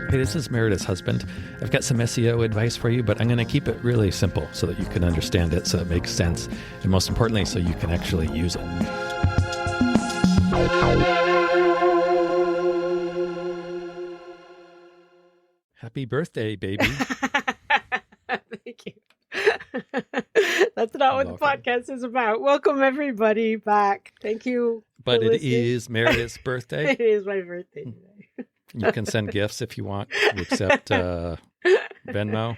Hey, this is Meredith's husband. I've got some SEO advice for you, but I'm going to keep it really simple so that you can understand it, so it makes sense, and most importantly, so you can actually use it. Happy birthday, baby. Thank you. That's not what the podcast is about. Welcome, everybody, back. Thank you. But it is Meredith's birthday. It is my birthday today. You can send gifts if you want. We accept Venmo.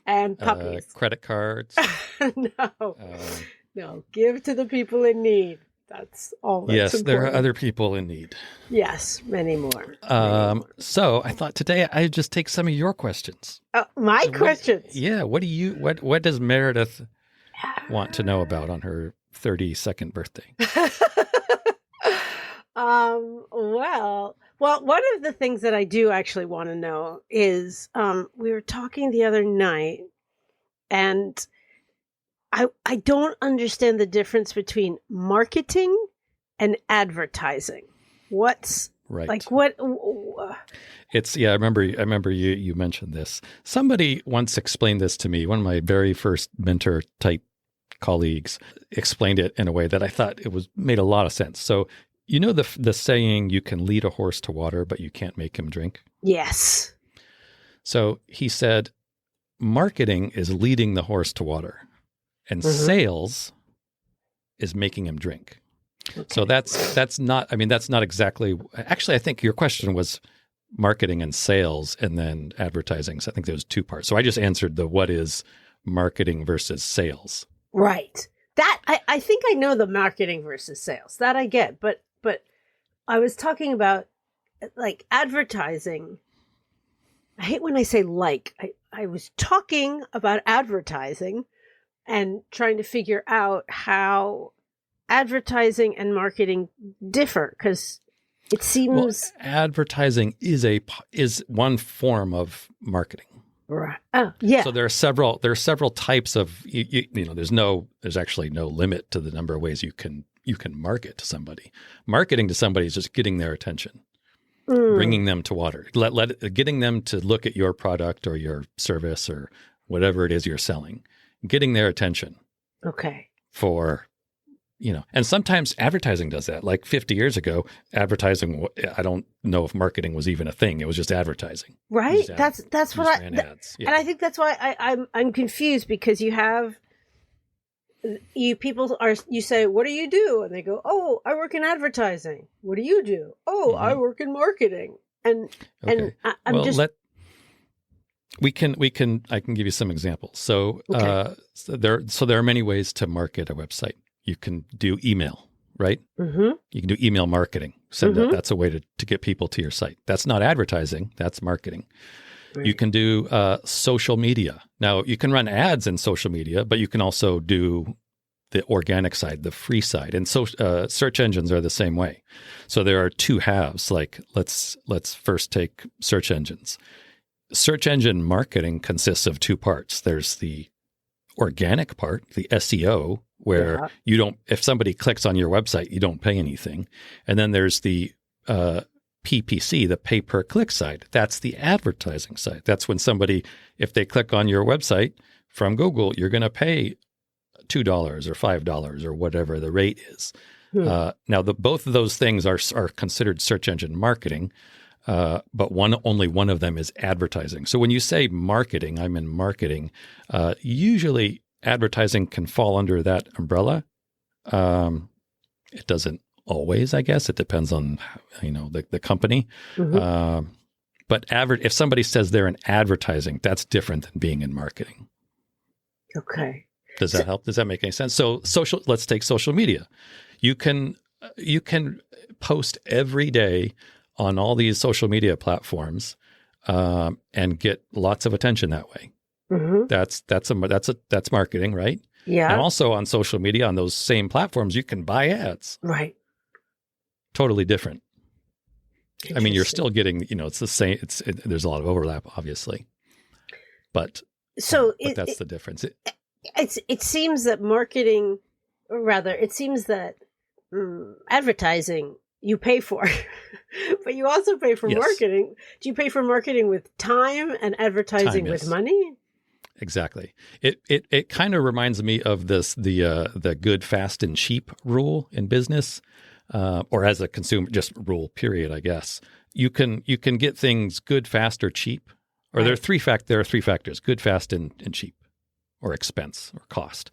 And puppies. Credit cards. No. Give to the people in need. That's all that's Yes, important. there are other people in need. Yes, many more. So I thought today I'd just take some of your questions. My questions? What does Meredith want to know about on her 32nd birthday? Well, one of the things that I do actually want to know is we were talking the other night, and I don't understand the difference between marketing and advertising. What's right? Like what? It's I remember you mentioned this. Somebody once explained this to me. One of my very first mentor type colleagues explained it in a way that I thought made a lot of sense. So you know the saying, you can lead a horse to water, but you can't make him drink? Yes. So he said, marketing is leading the horse to water, and sales is making him drink. Okay. So that's not exactly, actually, I think your question was marketing and sales and then advertising. So I think there was two parts. So I just answered what is marketing versus sales. Right. That I think I know the marketing versus sales. That I get, but I was talking about like advertising. I hate when I say I was talking about advertising and trying to figure out how advertising and marketing differ, because it seems advertising is one form of marketing. Right. Oh, yeah. So there are several types of there's actually no limit to the number of ways you can market to somebody. Marketing to somebody is just getting their attention, bringing them to water, getting them to look at your product or your service or whatever it is you're selling, getting their attention. Okay. For and sometimes advertising does that. Like 50 years ago, advertising, I don't know if marketing was even a thing. It was just advertising. Right. That's what I, ads. Yeah. And I think that's why I'm confused, because you say, what do you do? And they go, oh, I work in advertising. What do you do? Oh, I work in marketing. And I'm just. I can give you some examples. So, there are many ways to market a website. You can do email, right? Mm-hmm. You can do email marketing. That's a way to get people to your site. That's not advertising. That's marketing. Right. You can do social media. Now, you can run ads in social media, but you can also do the organic side, the free side. And so search engines are the same way. So there are two halves. Like let's first take search engines. Search engine marketing consists of two parts. There's the organic part, the SEO, where if somebody clicks on your website, you don't pay anything. And then there's the PPC, the pay per click side. That's the advertising side. That's when if they click on your website from Google, you're going to pay $2 or $5 or whatever the rate is. Now, both of those things are considered search engine marketing, but only one of them is advertising. So when you say marketing, I'm in marketing. Usually, advertising can fall under that umbrella. It doesn't always, I guess. It depends on the company. Mm-hmm. But if somebody says they're in advertising, that's different than being in marketing. Okay. Does that help? Does that make any sense? So let's take social media. You can post every day on all these social media platforms and get lots of attention that way. Mm-hmm. That's marketing, right? Yeah. And also on social media, on those same platforms, you can buy ads. Right. Totally different. I mean, you're still getting, it's the same. There's a lot of overlap, obviously, but that's the difference. It seems that advertising you pay for, but you also pay for marketing. Do you pay for marketing with time and advertising with money? Exactly. It kind of reminds me of the good, fast, and cheap rule in business, or as a consumer, just rule. Period. I guess you can get things good, fast, or cheap, or there are three factors: good, fast, and cheap, or expense or cost.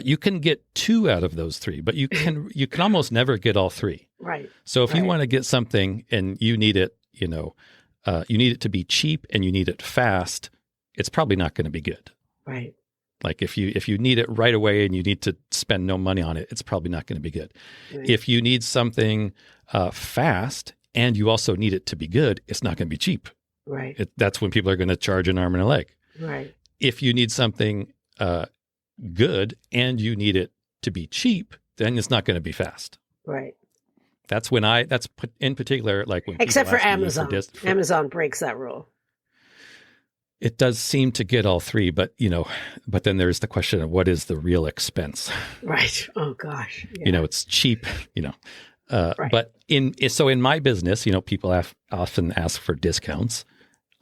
You can get two out of those three, but you can almost never get all three. Right. So if you want to get something and you need it, you need it to be cheap and you need it fast, it's probably not going to be good. Right. Like if you need it right away and you need to spend no money on it, it's probably not going to be good. Right. If you need something fast and you also need it to be good, it's not going to be cheap. Right. That's when people are going to charge an arm and a leg. Right. If you need something good and you need it to be cheap, then it's not going to be fast. Right. That's in particular, like when except for Amazon. Amazon breaks that rule. It does seem to get all three, but then there's the question of what is the real expense? Right. Oh gosh. Yeah. It's cheap, right. But in my business, people often ask for discounts.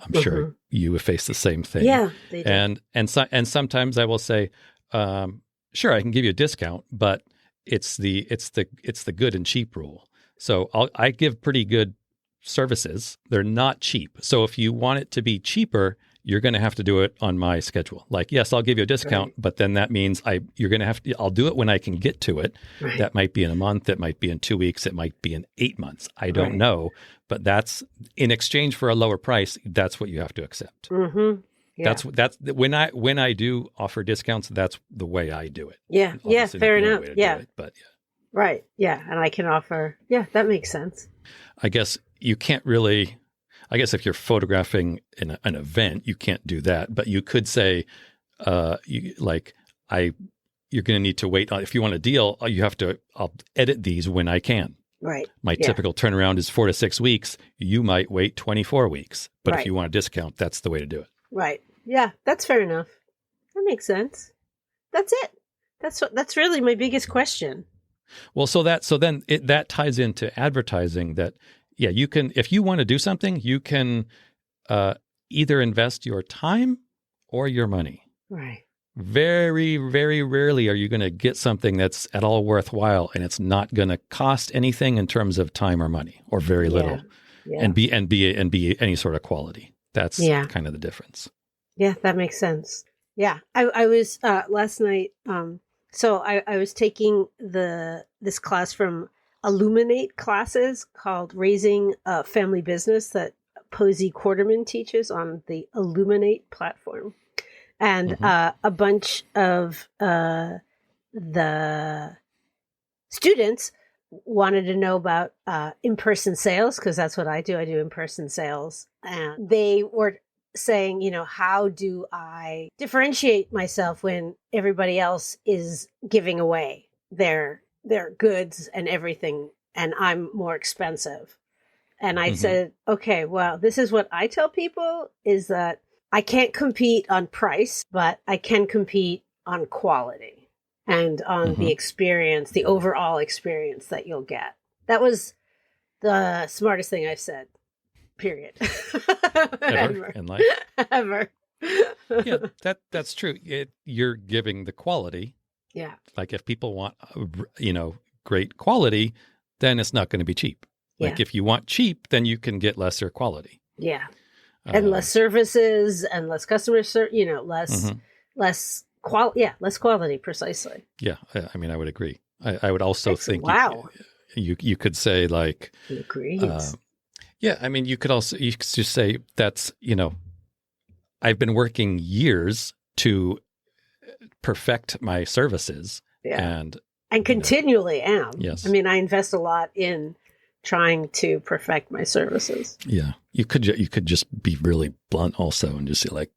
I'm sure you have faced the same thing. Yeah, they do. And sometimes I will say, sure, I can give you a discount, but it's the good and cheap rule. So I give pretty good services. They're not cheap. So if you want it to be cheaper, you're going to have to do it on my schedule. Like, yes, I'll give you a discount, but then that means I'll do it when I can get to it. Right. That might be in a month. It might be in 2 weeks. It might be in 8 months. I don't know, but that's in exchange for a lower price. That's what you have to accept. Mm-hmm. Yeah. That's when I do offer discounts, that's the way I do it. Yeah. Obviously, yeah. Fair enough. Yeah. But yeah. Right. Yeah. And I can offer, that makes sense. I guess you can't really, if you're photographing an event, you can't do that, but you could say, you're going to need to wait on, if you want a deal, I'll edit these when I can. Right. My typical turnaround is 4 to 6 weeks. You might wait 24 weeks, but if you want a discount, that's the way to do it. Right. Yeah. That's fair enough. That makes sense. That's it. That's really my biggest question. Well, that ties into advertising that, you can, if you want to do something, you can either invest your time or your money. Right. Very, very rarely are you going to get something that's at all worthwhile and it's not going to cost anything in terms of time or money, or very little, and be any sort of quality. That's kind of the difference. Yeah, that makes sense. Yeah, I was last night. So I was taking this class from Illuminate classes called Raising a Family Business that Posey Quarterman teaches on the Illuminate platform. And a bunch of the students wanted to know about in-person sales, because that's what I do. I do in-person sales. And they were saying, how do I differentiate myself when everybody else is giving away their goods and everything, and I'm more expensive? And I said, okay, well, this is what I tell people, is that I can't compete on price, but I can compete on quality and on the experience, the overall experience that you'll get. That was the smartest thing I've said, period. Ever in life? Ever. Yeah, that's true. You're giving the quality. Yeah. Like if people want, great quality, then it's not going to be cheap. Like if you want cheap, then you can get lesser quality. Yeah. And less services and less customer less quality, precisely. Yeah. I mean, I would agree. I would also think wow. You could say like, he agrees. I mean, you could just say that's, I've been working years to perfect my services and continually am. Yes. I mean, I invest a lot in trying to perfect my services. Yeah. You could just be really blunt also and just say like,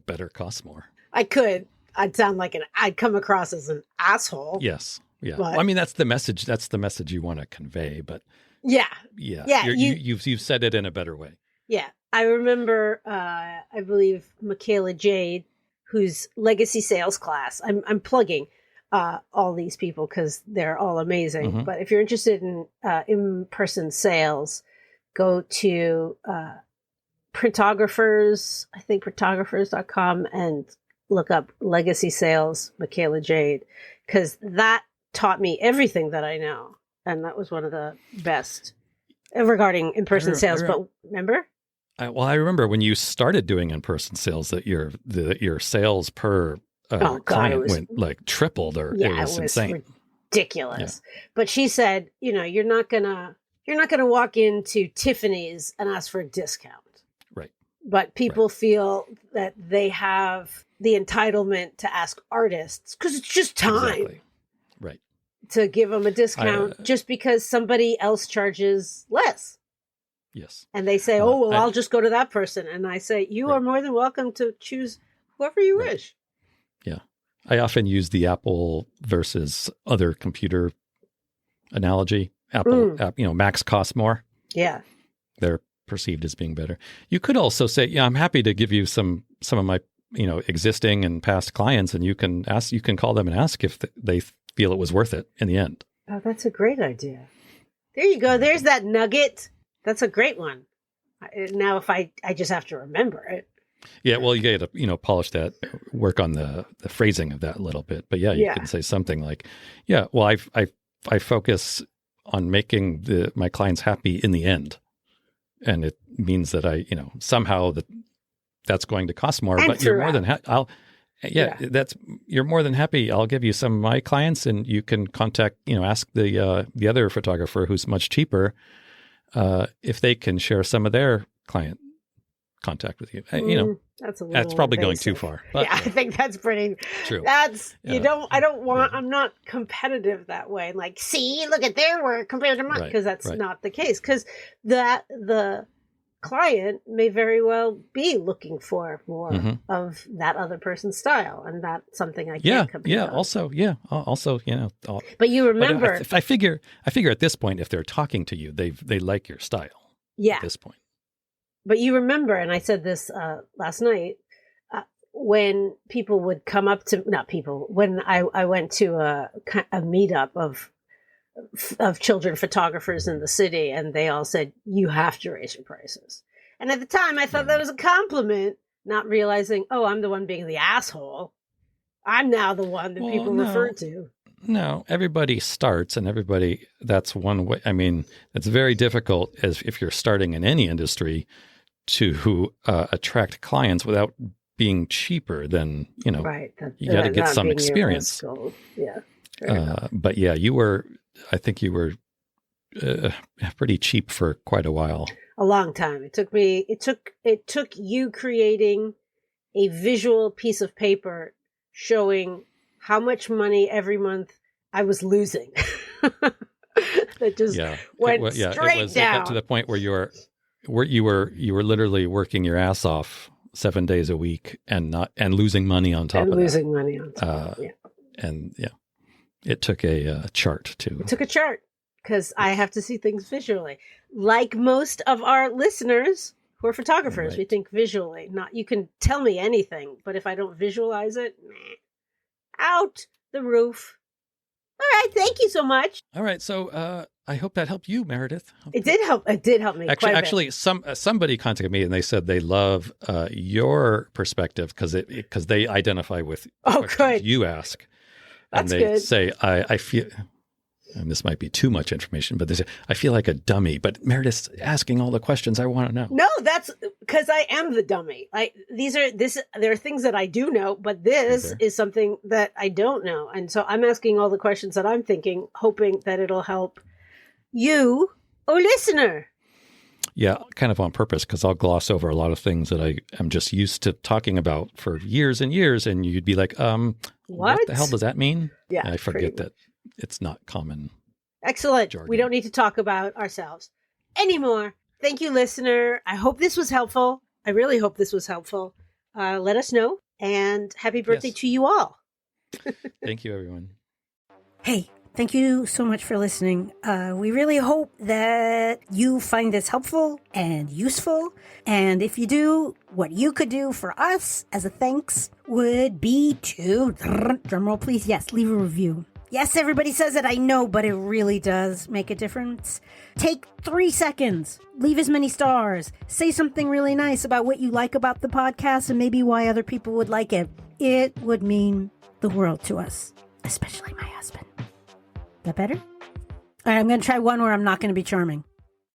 better costs more. I could. I'd sound like I'd come across as an asshole. Yes. Yeah. Well, I mean, that's the message. That's the message you want to convey, but yeah. You've said it in a better way. Yeah. I remember, I believe Michaela Jade, whose legacy sales class I'm plugging, all these people because they're all amazing. Mm-hmm. But if you're interested in person sales, go to Printographers, I think printographers.com, and look up Legacy Sales, Michaela Jade, because that taught me everything that I know. And that was one of the best regarding in-person sales. But remember? I remember when you started doing in-person sales that your sales per client went like tripled, or it was insane, ridiculous. Yeah. But she said, you're not gonna walk into Tiffany's and ask for a discount, right? But people feel that they have the entitlement to ask artists because it's just time, exactly. Right? To give them a discount just because somebody else charges less. Yes. And they say, I'll just go to that person. And I say, you are more than welcome to choose whoever you wish. Yeah. I often use the Apple versus other computer analogy. Apple, Macs cost more. Yeah. They're perceived as being better. You could also say, I'm happy to give you some of my, existing and past clients, and you can call them and ask if they feel it was worth it in the end. Oh, that's a great idea. There you go. There's that nugget. That's a great one. Now, if I just have to remember it. Yeah, well, you got to, polish that, work on the phrasing of that a little bit. But you can say something like, I focus on making my clients happy in the end. And it means that somehow that's going to cost more, but you're more than you're more than happy. I'll give you some of my clients, and you can contact, ask the other photographer who's much cheaper, if they can share some of their client contact with you. That's probably going too far. But, I think that's pretty true. I'm not competitive that way. Like, see, look at their work compared to mine, because that's not the case. Because the client may very well be looking for more of that other person's style, and that's something I can't compete on. Also, but you remember, I figure at this point, if they're talking to you, they like your style. Yeah. At this point. But you remember, and I said this last night, when people would come up to, when I went to a meetup of children photographers in the city, and they all said, you have to raise your prices. And at the time, I thought that was a compliment, not realizing, I'm the one being the asshole. I'm now the one that people refer to. No, everybody starts, and that's one way. I mean, it's very difficult if you're starting in any industry to attract clients without being cheaper than, you got to get some experience. Yeah. But I think you were pretty cheap for quite a while. A long time. It took you creating a visual piece of paper showing how much money every month I was losing. That just went straight down. It got to the point where you were literally working your ass off 7 days a week and losing money on top of that. Losing money on top. And it took a chart too. It took a chart because I have to see things visually. Like most of our listeners who are photographers, we think visually. Not you can tell me anything, but if I don't visualize it, out the roof. All right, thank you so much. All right, so I hope that helped you, Meredith. It did help. It did help me. Actually, somebody contacted me and they said they love your perspective because they identify with questions you ask. That's and they good. say, I feel, and this might be too much information, but they say, I feel like a dummy, but Meredith's asking all the questions I want to know. No, that's because I am the dummy. There are things that I do know, but this is something that I don't know. And so I'm asking all the questions that I'm thinking, hoping that it'll help you or listener. Yeah, kind of on purpose, because I'll gloss over a lot of things that I am just used to talking about for years and years. And you'd be like, what the hell does that mean? Yeah, and I forget that it's not common. Excellent. Jargon. We don't need to talk about ourselves anymore. Thank you, listener. I hope this was helpful. I really hope this was helpful. Let us know. And happy birthday to you all. Thank you, everyone. Hey, Thank you so much for listening. We really hope that you find this helpful and useful. And if you do, what you could do for us as a thanks would be to, drumroll please, yes, leave a review. Yes, everybody says it, I know, but it really does make a difference. Take 3 seconds, leave as many stars, say something really nice about what you like about the podcast and maybe why other people would like it. It would mean the world to us, especially my husband. That better? All right, I'm going to try one where I'm not going to be charming.